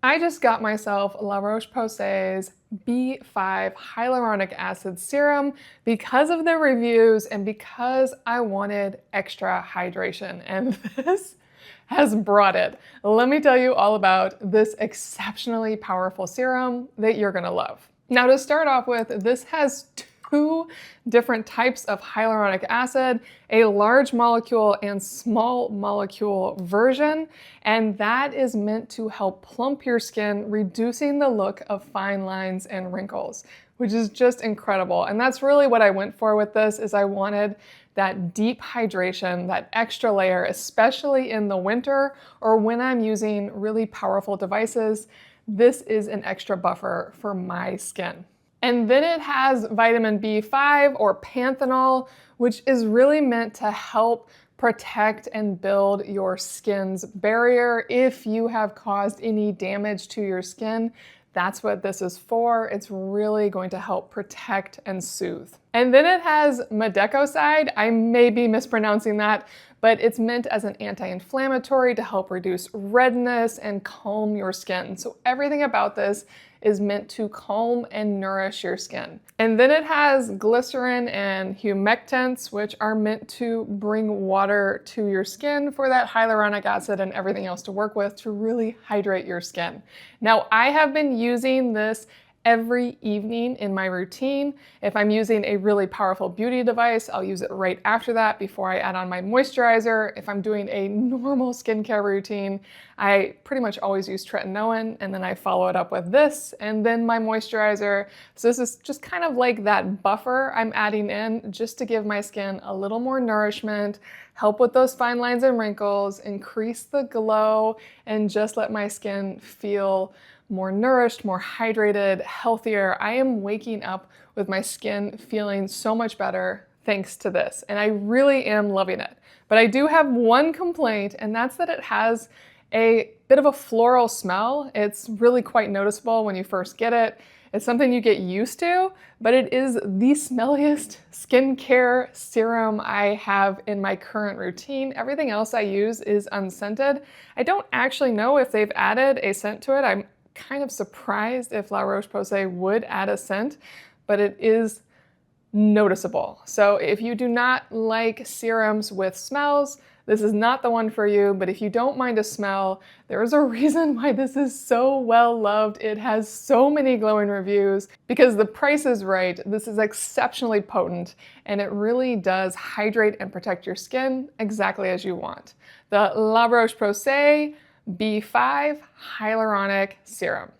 I just got myself La Roche-Posay's B5 hyaluronic acid serum because of the reviews and because I wanted extra hydration, and this has brought it. Let me tell you all about this exceptionally powerful serum that you're gonna love. Now, to start off with, this has two different types of hyaluronic acid, a large molecule and small molecule version, and that is meant to help plump your skin, reducing the look of fine lines and wrinkles, which is just incredible. And that's really what I went for with this, is I wanted that deep hydration, that extra layer, especially in the winter or when I'm using really powerful devices. This is an extra buffer for my skin. And then it has vitamin B5 or panthenol, which is really meant to help protect and build your skin's barrier if you have caused any damage to your skin. That's what this is for. It's really going to help protect and soothe. And then it has medecoside. I may be mispronouncing that, but it's meant as an anti-inflammatory to help reduce redness and calm your skin. So everything about this is meant to calm and nourish your skin. And then it has glycerin and humectants, which are meant to bring water to your skin for that hyaluronic acid and everything else to work with to really hydrate your skin. Now, I have been using this every evening in my routine. If I'm using a really powerful beauty device, I'll use it right after that before I add on my moisturizer. If I'm doing a normal skincare routine, I pretty much always use tretinoin, and then I follow it up with this and then my moisturizer. So this is just kind of like that buffer I'm adding in just to give my skin a little more nourishment, help with those fine lines and wrinkles, increase the glow, and just let my skin feel more nourished, more hydrated, healthier. I am waking up with my skin feeling so much better thanks to this, and I really am loving it. But I do have one complaint, and that's that it has a bit of a floral smell. It's really quite noticeable when you first get it. It's something you get used to, but it is the smelliest skincare serum I have in my current routine. Everything else I use is unscented. I don't actually know if they've added a scent to it. I'm kind of surprised if La Roche-Posay would add a scent, but it is noticeable. So if you do not like serums with smells, this is not the one for you. But if you don't mind a smell, there is a reason why this is so well loved. It has so many glowing reviews because the price is right. This is exceptionally potent, and it really does hydrate and protect your skin exactly as you want. The La Roche-Posay B5 Hyaluronic Serum.